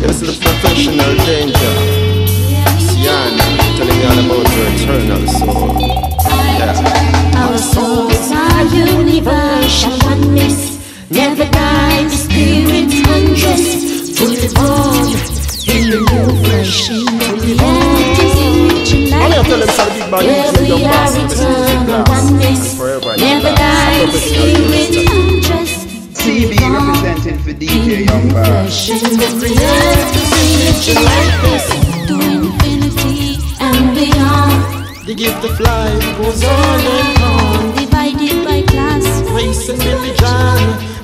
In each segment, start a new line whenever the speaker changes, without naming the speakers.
This is the professional danger. Sienna, telling you all about your eternal soul. Yeah.
Our souls are universal oneness. Never die, the spirit undressed. Fully born in the new flesh. The earth is rich in likeness. Where we are eternal oneness. Never die, the spirit undressed.
CB representing for DJ Young Bar.
The earth is rich in likeness. To infinity and beyond.
The gift of life goes on and on.
Divided by class,
race and religion,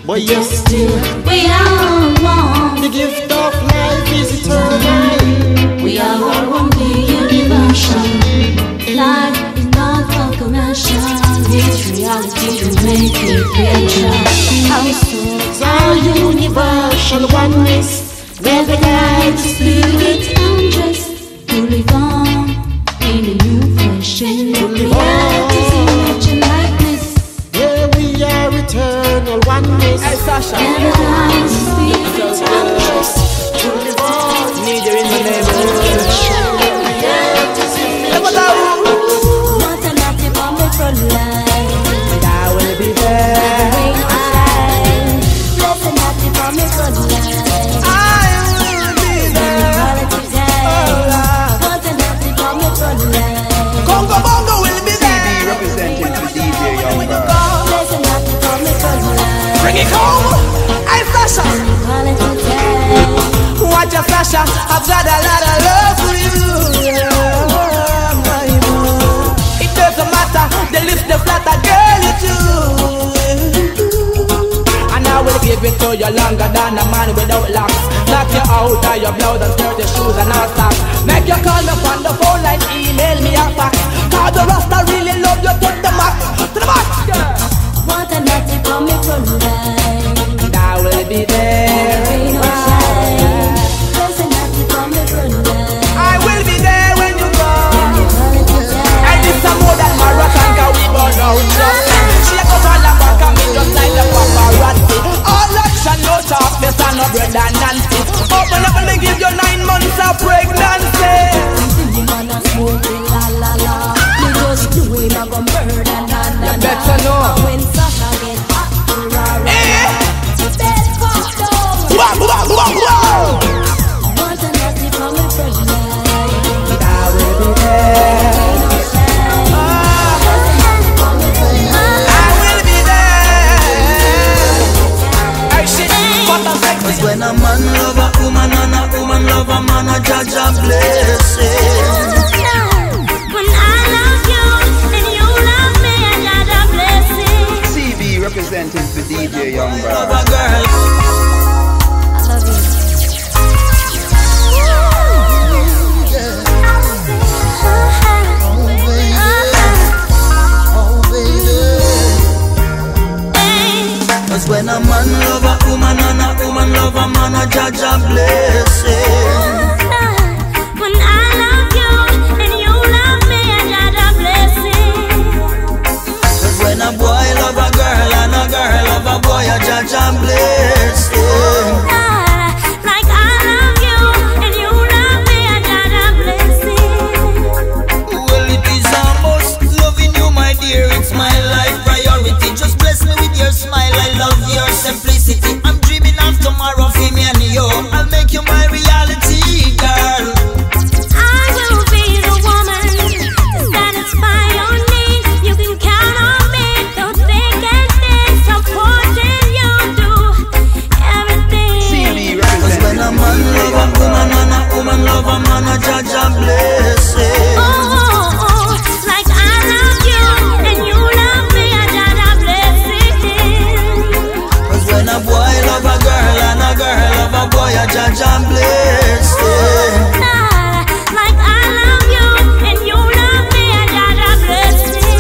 but yes still
we are one.
The gift of life is eternal.
We are all one big universal. Life is not for commercial. It's reality to make it real. Our souls are universal oneness. Never die, the spirit undressed. To live on in a new fashion. The earth is rich in likeness.
Yeah, we are eternal oneness.
Hey Sasha,
Never die, the spirit undressed.
To live on.
need you in my neighborhood.
What a naughty bomb from life.
I will be there.
Bless a naughty bomb from life.
I will be there.
What a naughty bomb from life.
Congo Bongo will be
CB
there.
representing for DJ Young Bar.
Bless a naughty bomb from life.
Bring it home. Hey Sasha, watch your Sasha. I've got a lot of love for you. It doesn't matter. The lips, the flatter, girl, you do. And I will give it to you longer than a man without locks. Knock you out of your blouse and dirty shoes and all socks. Make you call me on the phone line, email me a fax. Cause the Rasta really love you to the max. To the max, girl.
What a naughty bomb from life.
And I will be there.
Bless a naughty bomb from life.
I will be there when you go. And it's a more than marathon, cause we burn out just. She a come all back and me just like the paparazzi. All action, no sharpness and no bread and Nancy. Open up and they give you 9 months of pregnancy.
You wanna smoke it, la la la. You just do it, I'm gonna murder, na na na.
You better know.
When Sasha get hot, rah rah.
Eh?
Bed fucked up.
Wow, wow, wow, wow.
What a nasty coming from life.
I will be there. I will be there. Hey, shit, what a sexy.
Cause when a man love a woman and a woman love a man, a judge a blessing.
When I love you and you love me, I got a blessing.
CB representing for DJ Young
Love
Bar.
a girl.
I love you.
Cause when a man love a woman and a woman love a man, a judge a blessing.
When I love you and you love me, I got a blessing.
Cause when a boy love a girl and a girl love a boy, a judge a blessing.
Like I love you and you love me, I got a blessing.
Well, it is a must. Loving you, my dear, it's my life priority. Just bless me with your smile, I love your simplicity. I'm dreaming of tomorrow for me and you. I'll make you my reality, girl.
I will be the woman to satisfy your needs. You can count on me, don't think and think, supporting you do everything.
CB
Cause when a man
representing
love a woman and a woman love a man, a judge a blessing.
Oh, like I love you and you love me, I got a blessing.
Cause when a boy love a girl and a girl love a boy, a judge a blessing.
Like I love you and you love me, I got a blessing.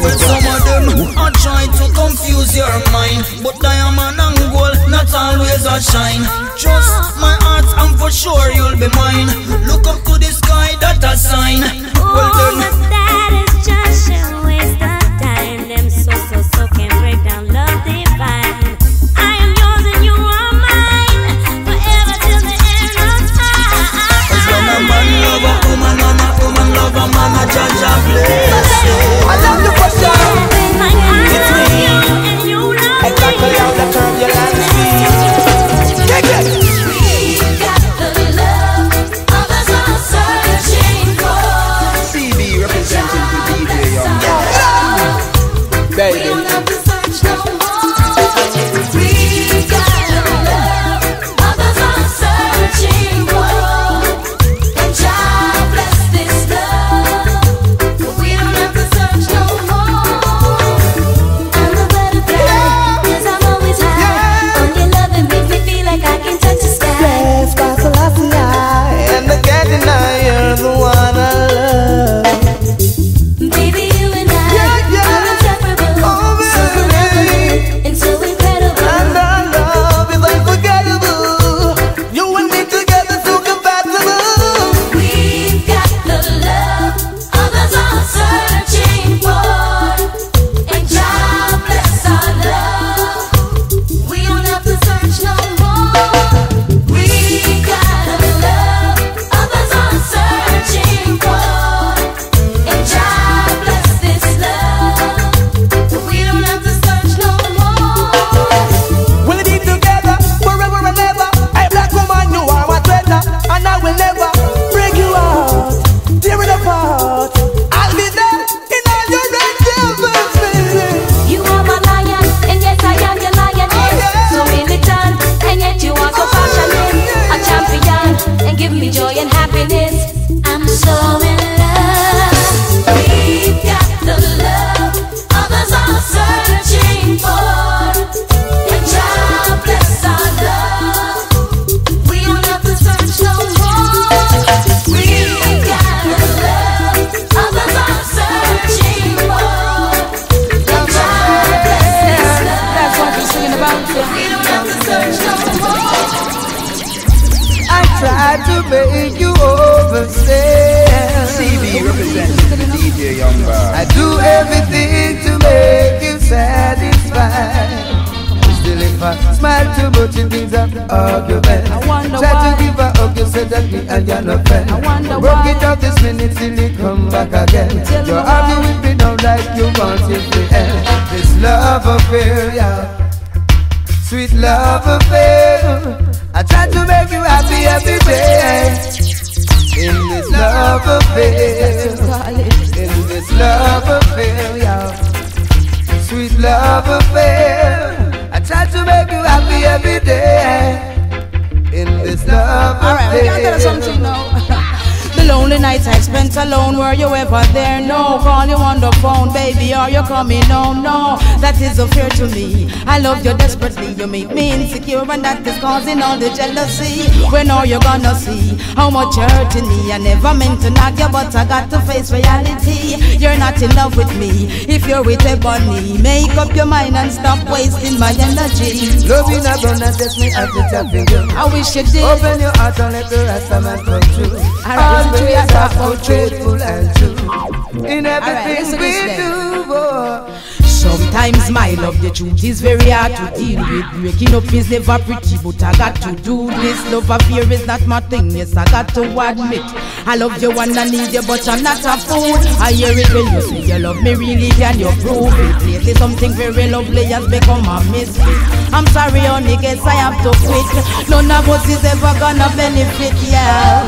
Well, some of them are trying to confuse your mind, but diamond and gold not always a shine. Trust my heart and for sure you'll be mine. Look up to the sky, that a sign. Well
Oh,
then,
but that is just a waste of time. Them so
baby.
We don't have to search no more. We got love others are searching for, and God bless this love. We don't have to search no more. I'm the butterfly, 'cause I'm always high on your love and makes me feel like I can touch the sky.
Blessed by Selassie, and I can't deny you're the one I love.
Baby, you and I are inseparable, so benevolent and so incredible.
And our love is unforgettable. You and me together so compatible.
We've got the love others are searching for, and God bless our love. We don't have to search no more. We got a love others are searching for, and God bless this love. We don't have to search no more.
We'll be together forever and ever. Hey, black woman, you are my treasure, and I will never break you out, tear it apart. I'll be there in all your endeavors, baby.
You are my lion, and yes I am your lioness. So militant, and yet you are so passionate. A champion, and give me joy and happiness. I'm so in love. We've got the love others are searching for, and God bless our love. We don't have to search no more. We've got the love others are searching for, and God bless this love.
That's what we're singing about.
We don't have to search no more.
I tried to make you understand.
CB representing the DJ Young Bar.
I do everything to make you satisfied. Still if I smile too much it brings up argument.
I wonder
Try
why.
to give her up, you said that me and you're not friend.
I wonder
Broke
why.
it up this minute till you come back again.
Tell me
You're
why.
arguing with me now like you want it to end. This love affair, yeah, sweet love affair. I try to make you happy every day. In this love affair, in this love affair, yeah, sweet love affair. I try to make you happy every day. In this love affair.
Alright, we gotta tell us something now. The lonely nights I spent alone, were you ever there? No, call you on the phone, baby, are you coming home? No, that is a fear to me. I love you desperately, you make me insecure, and that is causing all the jealousy. When are you gonna see how much you're hurting me? I never meant to knock you, but I got to face reality. You're not in love with me, if you're with a bunny. Make up your mind and stop wasting my energy.
Love in abundance, let me have it up in you.
I wish you did.
Open your heart and let the rest of man come true.
Alright,
Always
listen to
are
your
so faithful and true. In everything
listen to
we
this
do, boy.
Sometimes my love, the truth is very hard to deal with. Breaking up is never pretty, but I got to do this. Love affair is not my thing, yes, I got to admit. I love you and I need you, but I'm not a fool. I hear it when you say you love me, really, can you prove it? Lately something very lovely has become a mistake. I'm sorry, honey, guess I have to quit. None of us is ever gonna benefit, yeah.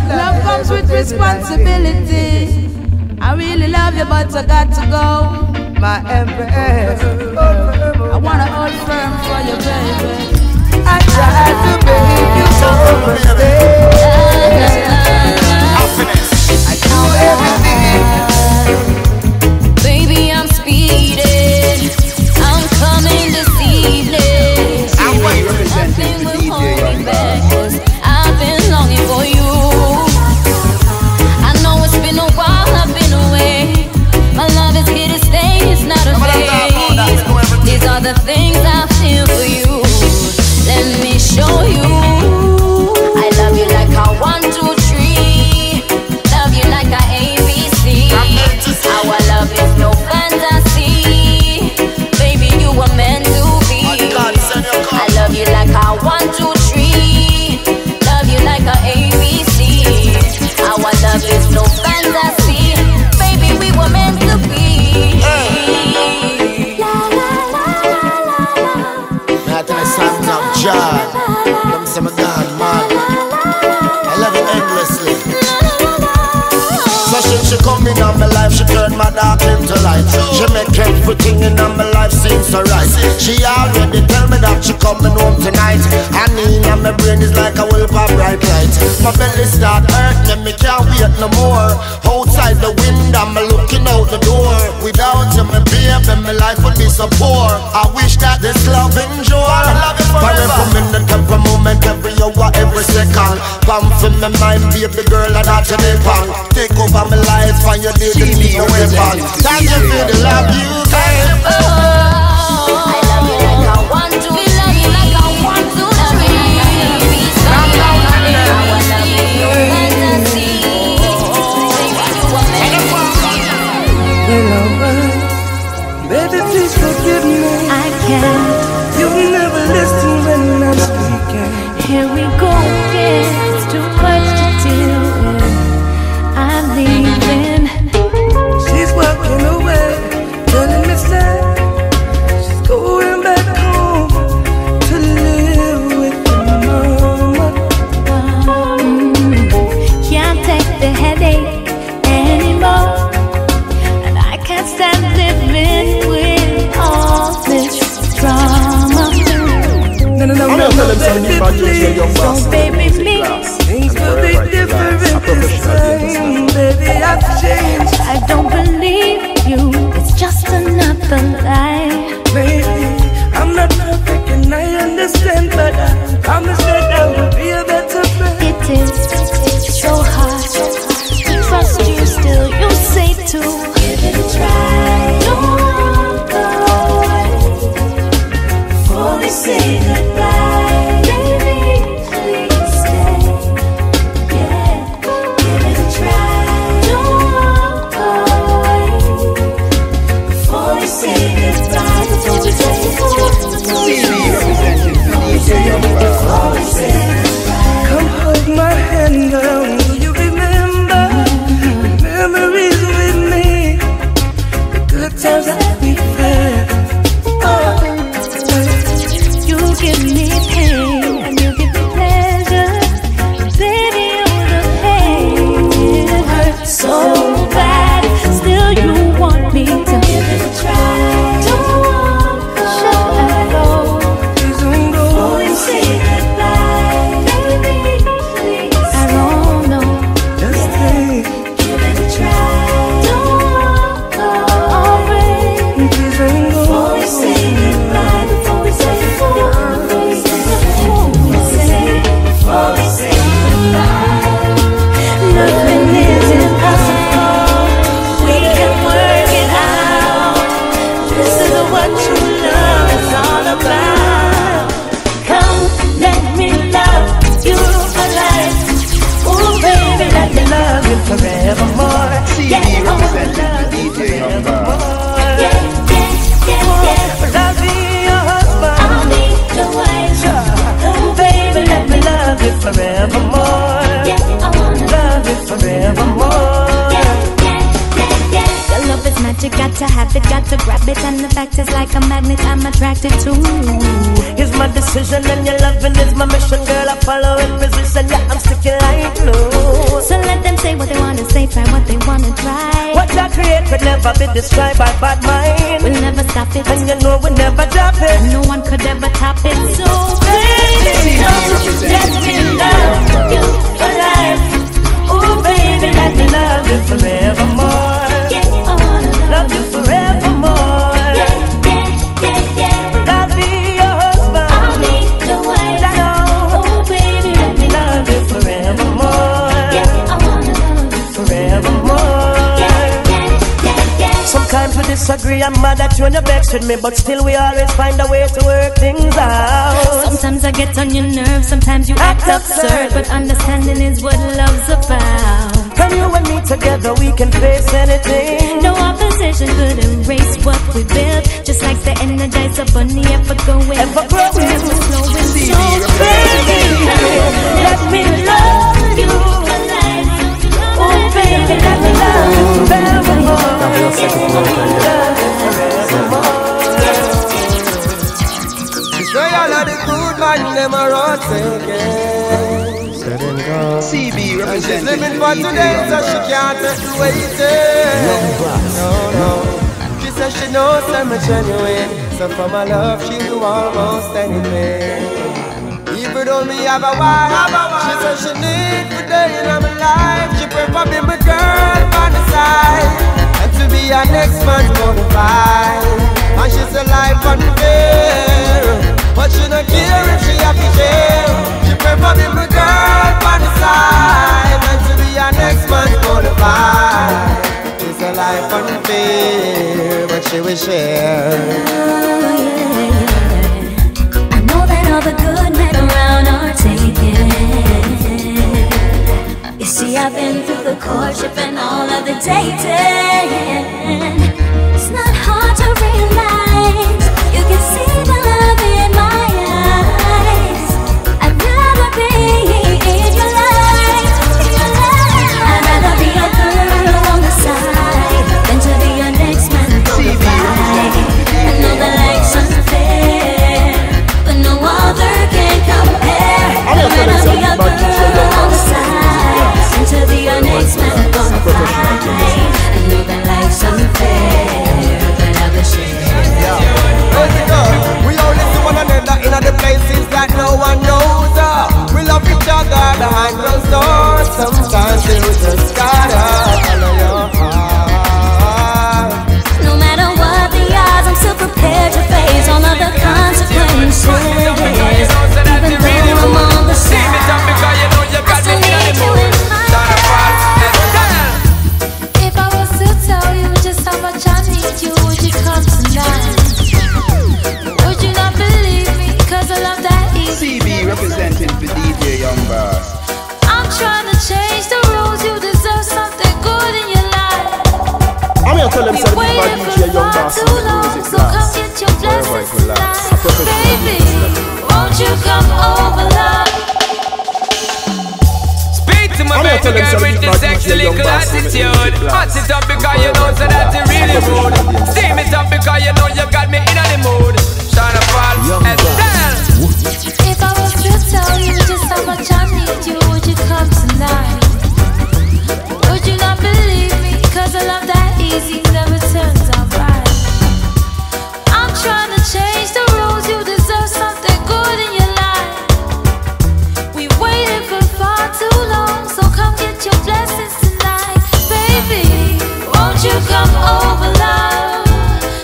Love comes with responsibility. I really love you, but I got to go.
My empress,
I wanna hold firm for you, baby.
I try to make you understand. I do everything.
Baby, I'm speeding. I'm coming this evening.
CB representing the DJ Young Bar.
I've been longing for you. I know it's been a while, I've been away. My love is here to stay, it's not a phase. These are the things I feel for you. Let me show you. I love you like a 1, 2, 3. Love you like a ABC. Our love is no fantasy. Baby, you were meant to be. I love you like a 1, 2, 3. Love you like a ABC. Our love is no fantasy. Baby, we were meant to be. La la la la la.
my dark into light. She make everything in my life seem so right. She already tell me that she coming home tonight. And in my brain is like a wheel pop bright light. My belly start hurting, me can't wait no more. Outside the window, I'm looking out the door. Without you, my baby, my life would be so poor. I wish that this love endure. For every minute, every moment, every hour, every second. Pump for my mind, baby girl, and that's your depend. Take over my life, and you need to be a weapon. Thank you for the love you gave.
I love you like I want to. We love you like I want to.
Baby, please forgive me.
I can't.
You never listen when I'm speaking.
Here we go again. It's too much to deal with. I'm leaving.
She's walking away, telling me sad. She's going back home to live with her mama.
Can't take the headache anymore. And I can't stand living with all this drama. So baby, please,
things will be different this time. Baby, I've changed.
I don't believe you. It's just another lie.
Maybe I'm not perfect and I understand, but I promise that I will be a better friend.
It is so hard to trust you still. You say to give it a try. Don't go away before they say goodbye. Baby, please stay. Yeah, give it a try. Don't go away before they say goodbye. Before we say
Come hold my hand, girl. Will you remember the memories with me? The good times that we've had.
you give me pain and you give me pleasure. Baby, all the pain, it hurts so bad. Still you want me to give it a try. Don't go,
Please don't go.
before you say goodbye. Baby, please, I don't know.
Just stay.
Give it a try. Don't go away.
Please don't go.
Before we say goodbye, before we say goodbye, before we say goodbye. Nothing is impossible. We can work it out. This is what true love is all about. Come, let me love you for life. Oh, baby, let me love you forevermore. Yeah, I wanna love you forevermore.
I'll be your husband.
I'll be the wife. Oh, baby, let me
Love you forevermore.
I wanna
Love you forevermore.
Your love is magic, got to have it, got to grab it. And the fact is like a magnet, I'm attracted to.
It's my decision and your loving is my mission. Girl, I follow in position. Yeah, I'm sticking like glue.
So let them say what they wanna say, try what they wanna try.
What I create could never be described by bad mind.
We'll never stop it,
And you know we'll never drop it.
no one could ever top it. So baby, come, let me love you for life.
Oh baby, let me love you forevermore.
Yeah, I wanna
Love you forevermore. I'll be your husband.
I'll be the wife.
I know.
Oh baby, let me
Love you forevermore.
I wanna love you
Forevermore. Sometimes we disagree, I'm mad at you and you're vexed with me, but still we always find a way to work things out.
Sometimes I get on your nerves, sometimes you act absurd, but understanding is what love's about.
From you and me together we can face anything.
No opposition could erase what we built. Just like the Energizer Bunny ever going,
Ever growing.
never slowing. So baby, let me love you for life. Oh baby, let me love you forevermore.
Say all of the good man, them are rotten again.
then gone.
CB
And she's
representing
living for today, so she can't take the waiting. No. She says she knows I'm a genuine, so for my love she'll do almost anything. Even though me have a wife, she says she need for day in my life. She prefer be my girl on the side, and to be her next man's bonafide. And she's a life unfair, but she don't care if she have to share. She prefer be my girl on the side, and to be her next man's bonafide. It's a life unfair, but she will share.
Oh, yeah. I know that all the good men around are taken. You see, I've been through the courtship and all of the dating. It's not hard to realize. You can see the love in my eyes. I'd rather be in your life. I'd rather be a girl on the side than to be your next man bonafide. I know that life's unfair, but no other can compare. I'd rather be a girl on the side than to be your next man bonafide. I know that life's unfair, but I will share.
We only see one another in the places that no one knows. We love each other behind closed doors. Sometimes you just gotta follow your heart.
No matter what the odds, I'm still prepared to face all of the consequences. Even though I'm on the side, I still need you in my life. If I was to tell you just how much I need you, would you come tonight? Would you not believe me? Cause I love that easy.
CB representing for DJ Young Boss.
I'm trying to change the rules. You deserve something good in your life.
I'm here to tell them
We
something about
waited
DJ
for
Young
far
Boss
too
and the
long,
music
so come
class.
get your blessings
Relax. A
tonight.
professional
Baby,
music.
won't you come over, love?
Speak to my
I'm
baby
gonna tell them
girl
something
with the
about
sexy
DJ Young
little
Boss and the
attitude.
music class.
Hot it up because you know so that you really rude. Steam it up because you know you got me in the mood. Shine a fall, Estelle.
If I was to tell you just how much I need you, would you come tonight? Would you not believe me? Cause a love that easy never turns out right. I'm trying to change the rules. You deserve something good in your life. We waited for far too long, so come get your blessings tonight. Baby, won't you come over, love,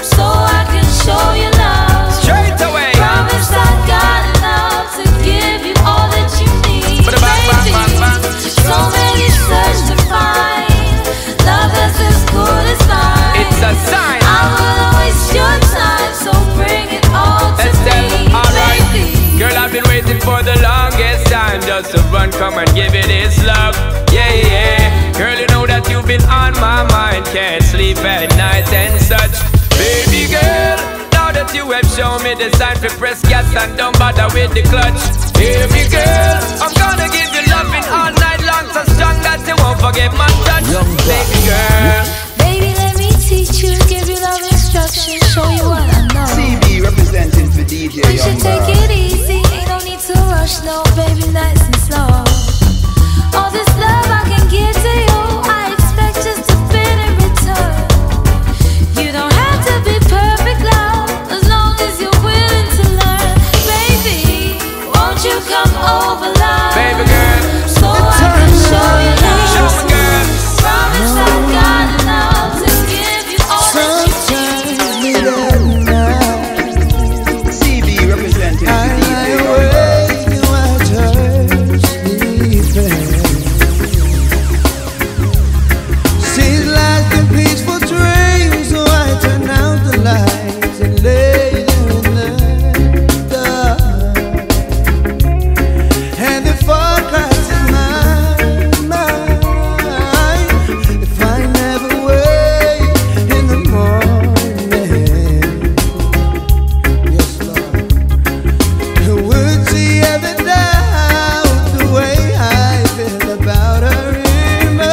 so I can show you love.
Straight away.
Promise I got enough to give you all that you need.
Bang, bang, bang, bang.
So many search to find love that's as good as mine.
It's a sign.
I will waste your time, so bring it all to
Estelle,
me,
alright.
baby.
Girl, I've been waiting for the longest time just to run, come and give it its love. Yeah, yeah. Girl, you know that you've been on my mind. Can't sleep at night and such. Baby girl, now that you have shown me the sign to press gas and don't bother with the clutch. Baby girl, I'm gonna give you loving all night long, so strong that you won't forget my touch. Baby girl.
Baby, let me teach you, give you love instructions, show you what I know.
CB representing for DJ
We
Young
should take
Boss.
it easy, ain't no need to rush, no, baby, nice and slow. All this love I can give to you, I expect just a bit in return. You don't have to be perfect, love, as long as you're willing to learn. Baby, won't you come over, love,
Baby girl.
so I can show you love.
Show me, girl.
Promise I got enough to give you all that you need.
CB representing for DJ Young Boss.
She's like a peaceful dream, so I turn out the lights and lay in the dark. And the forecast in my mind, if I never wake in the morning, yes, Lord, would she ever doubt the way I feel about her in my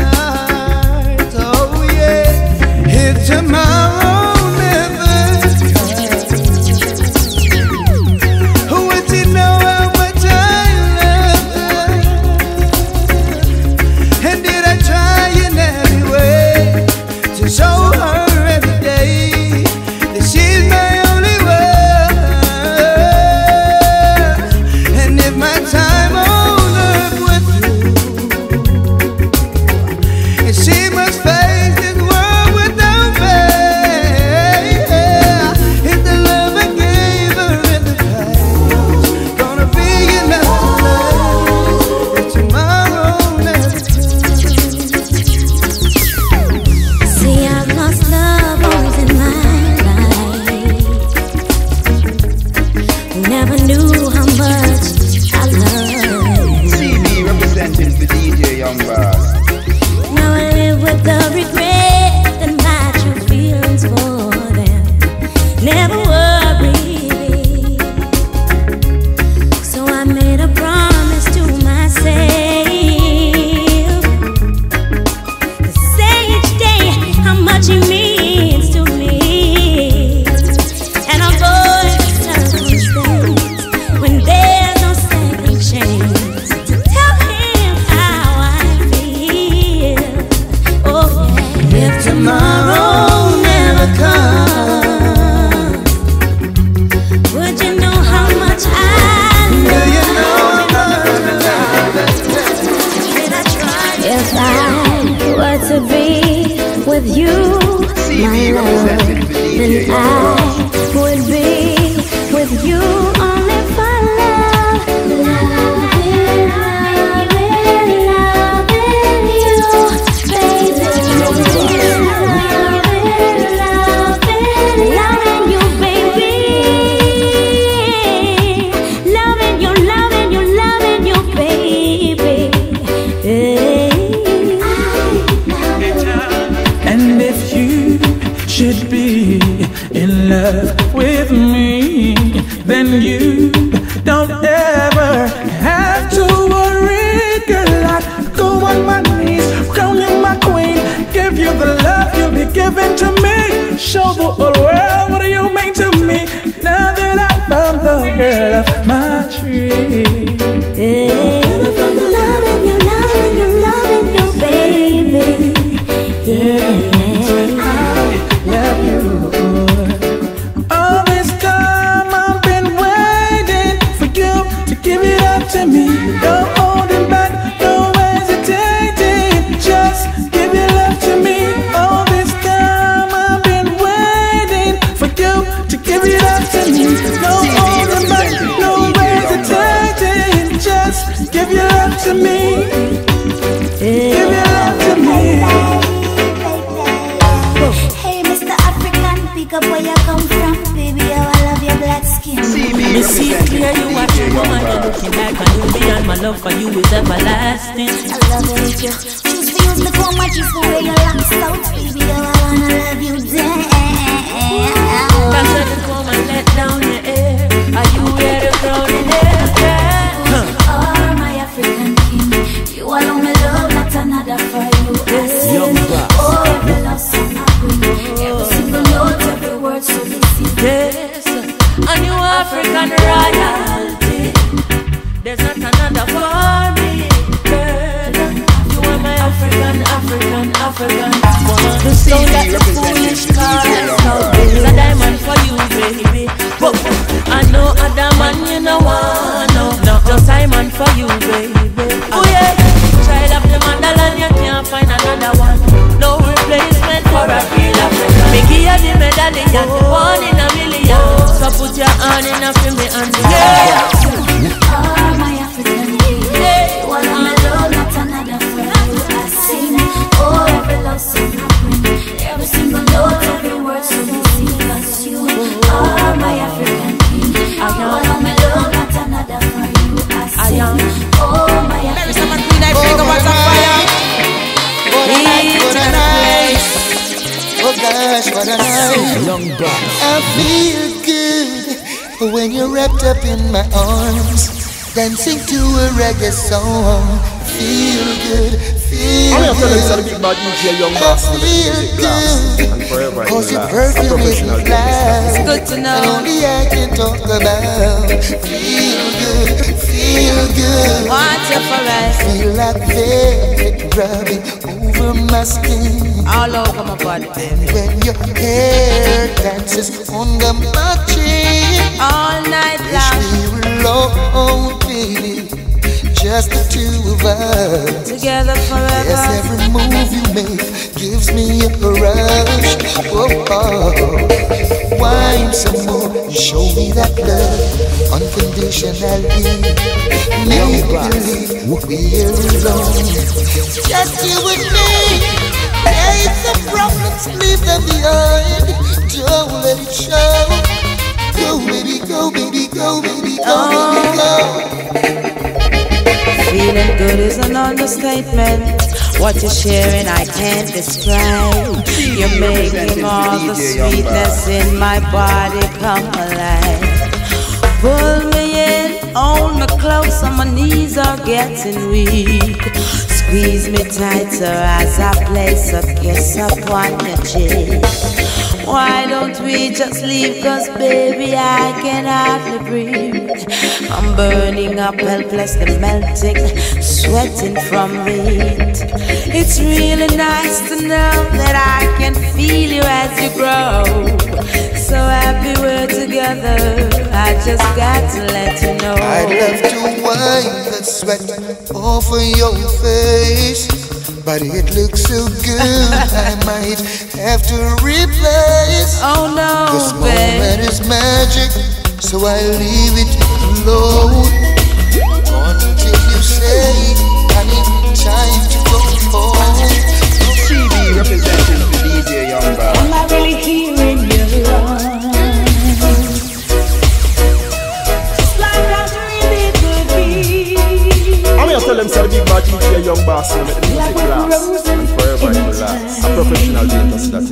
heart? Oh yeah, if tomorrow never comes, would she know how much I love her?
be in love with me, then you don't ever have to worry, girl. I go on my knees, crown you my queen, give you the love you'll be giving to me. Show the whole world what you mean to me. Now that I found the girl of my dream.
Yeah, loving you, baby. Yeah,
I love you. All this time I've been waiting for you to give it up to me. No holding back, no hesitating, just give your love to me. All this time I've been waiting for you to give it up to me. No holding back, no hesitating, just give your love to me. Give your love to me.
Hey, Mr. African, pick up where you come from, baby. Oh, I love your black skin.
Me see it clear, you watch a woman, you're looking like a newbie, and my love for you is everlasting.
I love it with you. Choose to use the comb, I choose the way you locks out, baby. Oh, I wanna love you down.
That's why the comb and let down your hair. Are you wear the crown in there?
Oh, my African king, you alone me love, not another for you. I sing. Oh, every love song I bring, every single note, every word so listen.
Yes, and you African royalty. There's not another for me, girl. You are my African woman. The soul that the foolish cars now is a diamond for you, baby. But I know other man you know want, no, just diamond for you, baby. Oh yeah, tried up the mandala and you can't find another one. No replacement for a real African. Me give you the medallion, one in a million. So put your hand in a for me and yeah.
Oh, my African king, you alone me love, not another for you. I sing. Oh, every love song I bring, every single note, every word so listen. 'Cause you are my African king. You alone me love, not another for you. I sing. Oh, my African king.
Oh gosh, what a night. I feel good when you're wrapped up in my arms, dancing to a reggae song. Feel good, feel good. I feel good, cause your perfume is fly.
It's good to know.
And only I can talk about. Feel good, feel good.
Want you forever.
Feel like velvet rubbing over my skin.
All over my body, baby.
When your hair dances under my chin.
All night
Wish
long.
we were alone, baby. Just the two of us.
Together forever.
Yes, every move you make gives me a rush. Oh, wine some more. You show me that love unconditionally. Make me believe we're alone. Just you and me. Hey, the problems, leave them behind. Don't let it show. Go, baby, go, baby, go, baby, go, baby, go.
Feeling good is an understatement. What you're sharing I can't describe. You're making all the sweetness in my body come alive. Pull me in, hold me close, and my knees are getting weak. Squeeze me tighter as I place a kiss upon your cheek. Why don't we just leave? 'Cause baby I can hardly breathe. I'm burning up, helplessly melting, sweating from the heat. It's really nice to know that I can feel you as you grow. So happy we're together, I just got to let you know.
I'd love to wipe the sweat off of your face, but it looks so good I might have to replace.
Oh no,
this moment is magic, so I leave it alone until you say I need time to go home.
CD representing the DJ Young Boss.
Am I really hearing you? Just like I dreamed it would be.
I'm gonna tell them say the big bad DJ Young Boss with the music class and forever it will last. A professional dentist that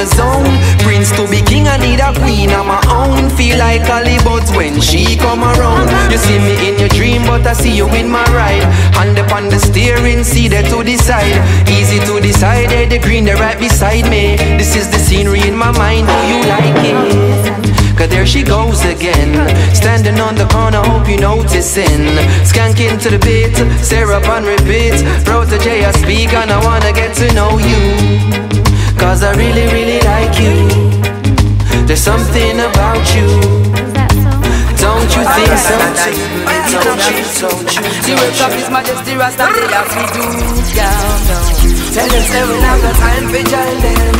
zone. Prince to be king, I need a queen of my own. Feel like Hollywood's when she come around. You see me in your dream, but I see you in my ride. Hand upon the steering, see there to decide. Easy to decide, there the green, they're right beside me. This is the scenery in my mind, do you like it? Cause there she goes again, standing on the corner, hope you noticing. Skanking to the beat, syrup on repeat. Protege, I speak and I wanna get to know you. Cause I really, really like you. There's something about you. Don't you think so?
She wakes up His Majesty Rasta day as we do countdown. Tell them say we have no time for join them,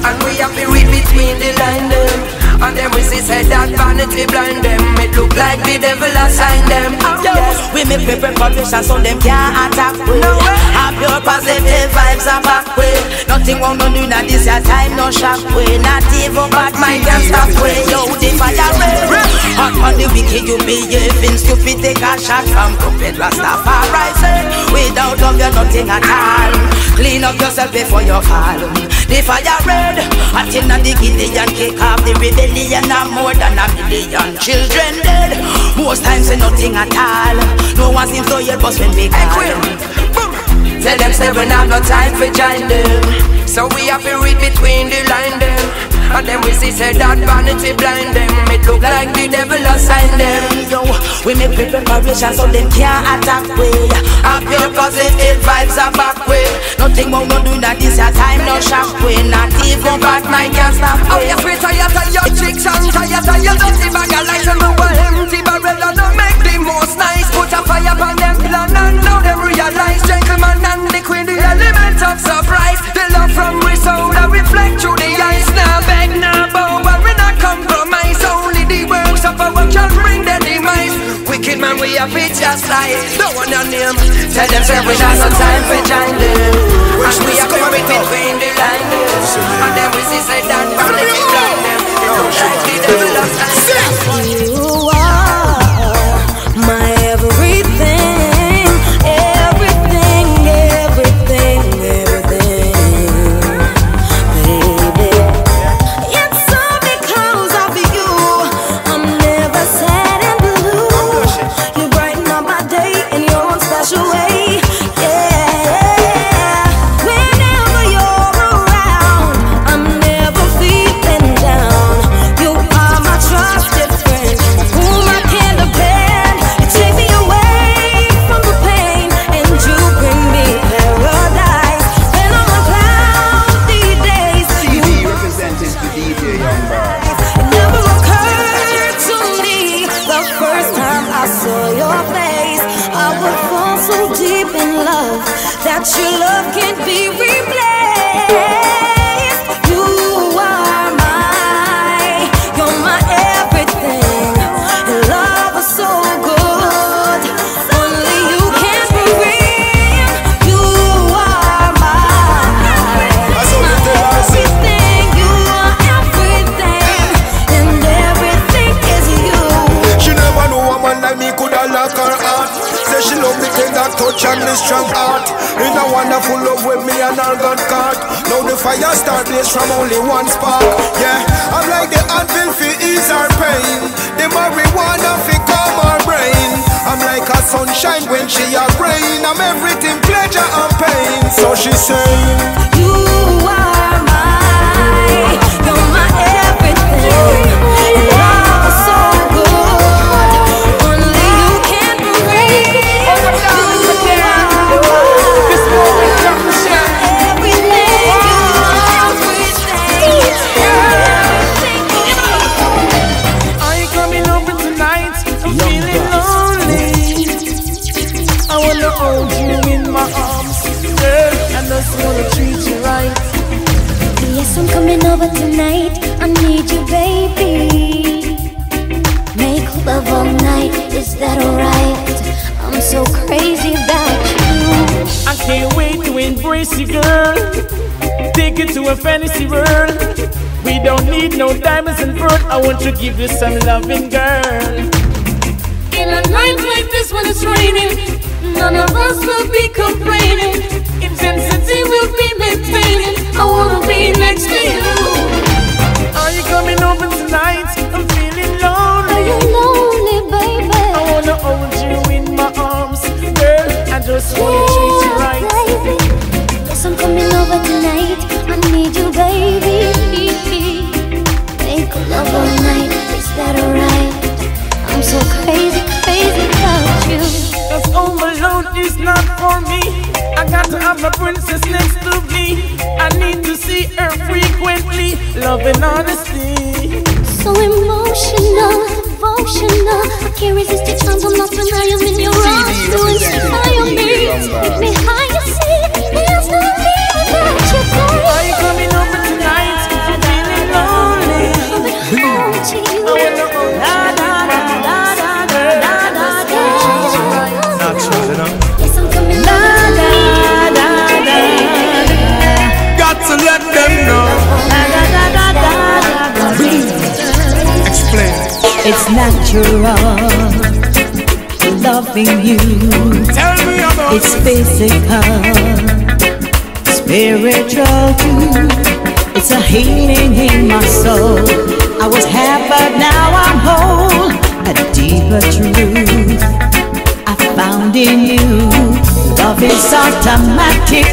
and we have to read between the lines them. And then we see say that vanity blind them. It look like the devil assigned them.
Yes, we make preparation so them can't attack we. Have your positive vibes are back way. Nothing wrong no do that this your time no shock way. Not even bad mind can stop way. Yo, the fire red. Hot on the wicked you behaving stupid. Take a shot from Prophet Rastafari say, without love you're nothing at all. Clean up yourself before you fall. The fire red. Hot in the Gideon kick off the rebellion. And more than a million children dead. Most times say nothing at all. No one seems to hear us when we call.
Tell them say we have no time for join them, so we have to read between the line them. And then we see say that vanity blind them. It look like the devil assigned them.
Yo, we make preparation so them can't attack we.
Have your positive vibes are back way.
Nothing more no do that this your time no shock we. Not even bad mind can stop we.
Oh yes, we tired of your chicks and tired of your dirty bag of lies. And we were empty barrel and don't make the most nice. Put a fire on them plan and now them realize. Gentleman and the queen, the element of surprise. The love from we soul that reflect through the eyes. Now beg, now bow, but we not compromise. Only the works of our can bring the demise. Wicked man, we have it just like. Don't want your name. Tell them say we got no time for join them. And we have to read between the lines. And then we see say that vanity blind them. It looks like the devil assigned.
You are my everything, everything, everything, everything, baby. It's all because of you. I'm never sad and blue. You brighten up my day in your own special way. Yeah, whenever you're around, I'm never feeling down. You are my trusted friend, whom I can depend. You take me away from the pain, and you bring me paradise. When I'm on cloudy days, you
representing the DJ Young Bird.
it never occurred to me the first time I saw your face, I would fall so deep in love that your love can't be replaced. You are you're my everything. Your love is so good, only you can bring. You are everything. You are everything, and everything is you.
She never knew a man like me coulda lock her heart. Say she love me tender touch and me strong heart. In a wonderful love with me and her gun cart. Now the fire start blaze from only one spark. Yeah, I'm like the anvil fi ease her pain. The marijuana fi calm her brain. I'm like a sunshine when she a rain. I'm everything pleasure and pain. So she say,
You are you're my everything. Your love is so good, only you can bring.
Are you coming over tonight? I'm feeling lonely. I wanna hold you in my arms, girl. I just wanna treat you right.
Yes, I'm coming over tonight. I need you, baby. Make love all night. Is that alright? I'm so crazy about you.
I can't wait to embrace you, girl. Take it to a fantasy world. We don't need no diamonds and pearl. I want to give you some loving, girl.
In a night like this when it's raining, none of us will be complaining. Intensity will be maintaining. I wanna be next to you.
honesty.
So emotional, devotional. I can't resist your charms. I'm lost when I am in your arms. To inspire me, take me higher. See, there's no limit that you go.
Are you coming over tonight? If you're feeling lonely,
I wanna hold you.
Natural, you know.
Yes, I'm coming
Got to let them know. Explain.
It's natural loving you.
Tell me about
it's physical, spiritual too. It's a healing in my soul. I was half but now I'm whole. A deeper truth I found in you. Love is automatic.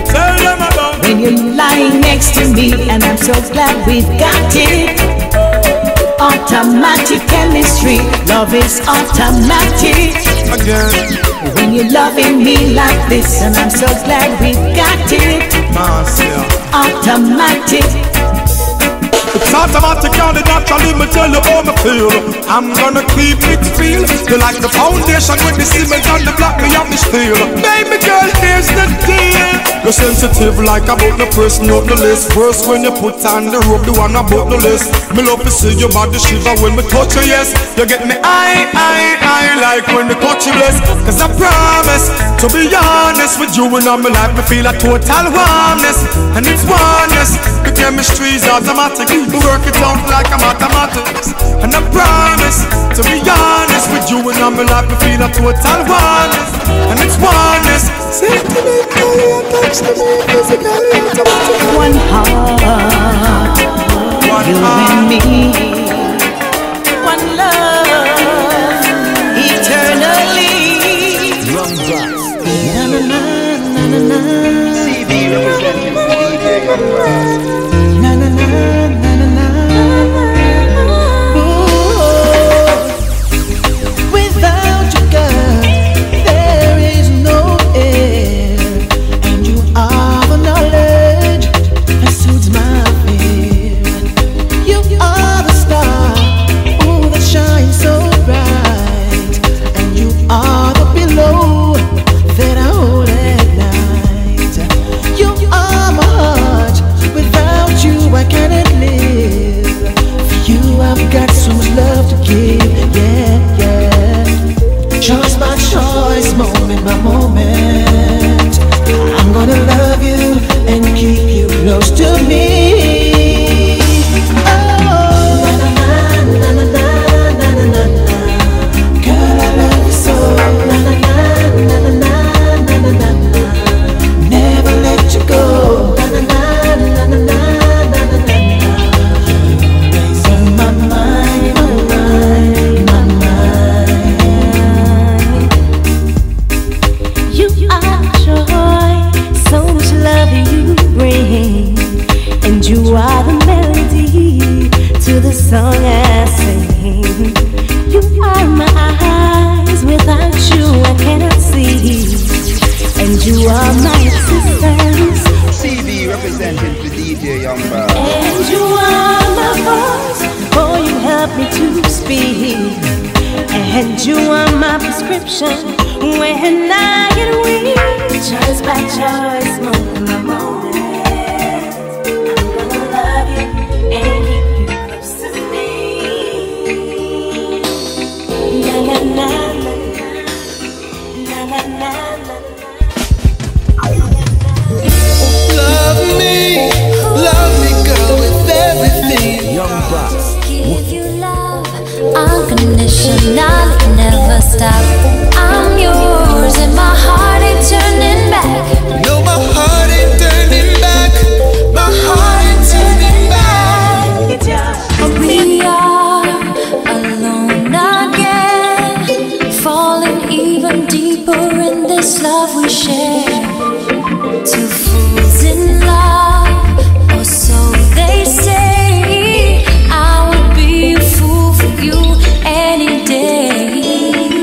Tell them about
when you're lying next to me, and I'm so glad we've got it. Automatic chemistry, love is automatic.
Again.
When you're loving me like this, and I'm so glad we've got it. Automatic.
It's automatic and it naturally me tell you how me feel. I'm gonna keep it real. You like the foundation with the cement and the block me up the steel. Baby girl, here's the deal. You're sensitive like about the person on the list. First when you put on the rope, the one about the list. Me love to see your body shiver when me touch you, yes. You get me I like when the touch you bless. Cause I promise to be honest with you, and all my life me feel a total warmness. And it's oneness, the chemistry's automatic. We work it out like a mathematics. And I promise to be honest with you, and all my life me feel a total oneness. And it's oneness. Sentimentally attached to me, physically automatic.
One heart, you and me. One love, eternally.
Young Bucks.
Na na na na na.
CD representing DJ Young Bucks.
Na na na na na na. Without you, girl, there is no air, and you are the knowledge that soothes my fear. You are the star, oh, that shines so bright, and you are the pillow that I hold at night. You are my heart, without you I cannot live. For you I've got so much love to give, yeah, yeah. Choice by choice, moment by moment, I'm gonna love you and keep you close to me. Oh, na na na na na na na na na. Girl, I love you so. Na na na na na na na na na. Never let you go. Na na na na na na na na na. You're always on my mind, my mind, my mind. You are joy, so much love you bring, and you are the melody to the song I sing. You are my eyes, without you I cannot see, and you are my existence.
CD representing the DJ Young Bucks.
And you are my voice, oh you help me to speak, and you are my prescription when I get weak. Choice by choice, moment by moment, I'm gonna love you and keep you close to me. Na na na na na na na.
Love me girl with everything.
Young Bucks.
Give you love unconditional, never stop. I'm yours and my heart ain't turning back.
No, my heart ain't turning back. My heart ain't turning back.
We are alone again, falling even deeper in this love we share. Two fools in love, or so they say. I would be a fool for you any day.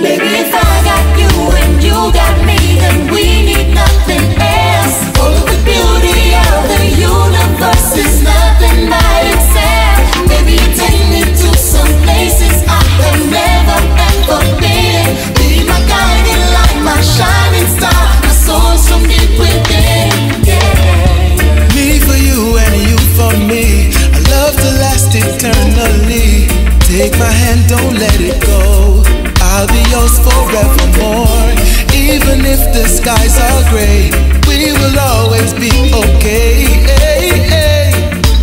Baby, if I
eternally. Take my hand, don't let it go. I'll be yours forevermore. Even if the skies are gray, we will always be okay. Hey, hey.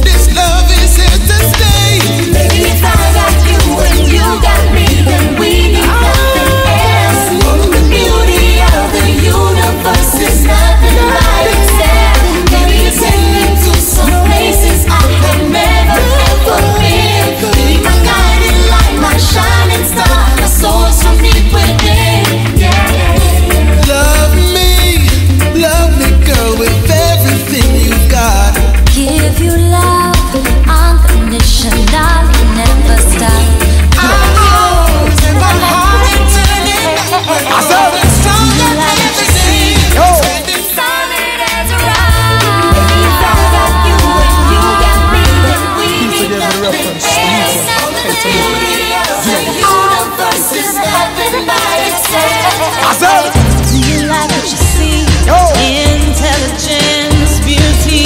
This love is here to stay.
Baby, if I got you and you got me, then we need nothing else. The beauty of the universe is nothing but itself. Baby, you take me to some places I have never ever been. Be my guiding light, my shining star, my soul's from deep within.
Love me, girl, with everything you got.
Give you love, unconditional, never stop. I'm yours and my heart eternally. Stronger than everything. Solid as a rock. Baby, if I got you and you got me, then we need nothing else. The beauty of the universe is nothing but itself.
Do you like what you see? Intelligence, beauty,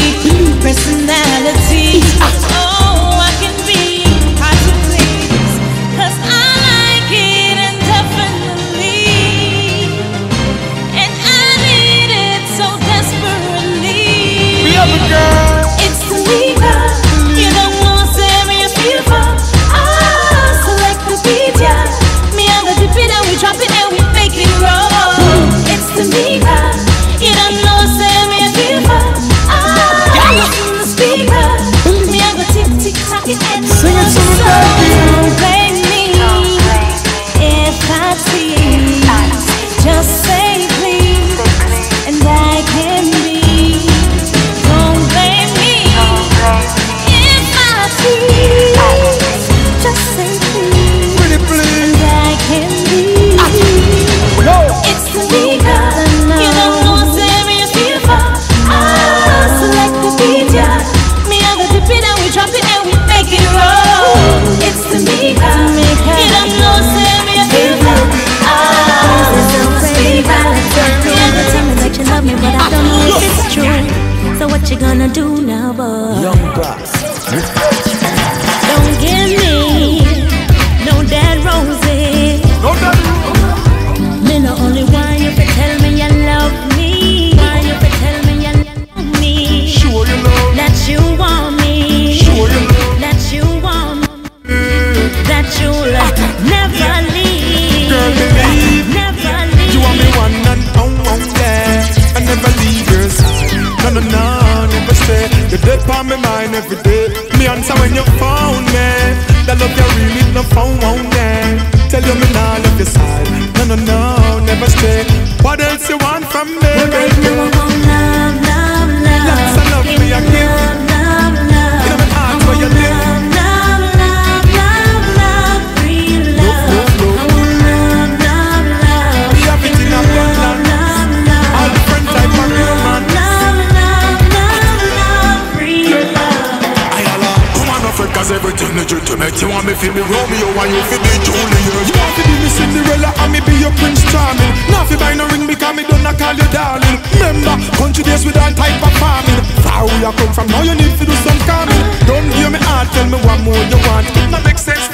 personality. Oh, I can be hard to please, 'cause I like it indefinitely, and I need it so desperately. It's the lever, you don't know, say me a fever. Select the beat, yeah. Me and the dip it and we drop it and we make it roll. It's the lever, you don't know, say me a fever. Listen the speaker, me and the tick tick tock it and sing it to me, don't blame me if I please. Just say please, and I can be. Don't blame me if I please. Just say please, and I can be. It's the leader, you don't know, say me a fever. Select the beat, yeah. Me and the dip it and we drop it and we make it roll. It's the leader, you don't know, say me a fever. Me and the tell me that you love me, but I don't know if it's true. So what you gonna do now, boy?
Young Boss.
Don't give me no dead roses. Me no only want you to tell me you love me. Want you to tell me you love me.
Sure you know.
That you want me.
Sure you know.
That you want me. That you'll never leave.
Girl, believe.
Never leave.
You want me one and yeah. I never leave your side. No, never stay. You're dead on my mind every day. Me answer when you phone me. That love you really no phone, yeah. Tell you me now love your side. No, never stay. What else you want from me?
Right now I want love, love, love.
Lots of love me I give.
Love, love.
You know me heart where you live.
Love, love, love, love, real love. I want love, love, love.
We have it in abundance. All the friends like my real man.
Love, love, love, love, real love.
Come on, Africa's everything legitimate. You want me feel me Romeo and you feel me Juliet. You want to be me Cinderella and me be your Prince Charming. Now if you buy no ring because me don't call you darling. Remember, country days with all type of farming. Far where you come from, now you need to do some calming. Don't hear me hard, tell me what more you want. It no make sense.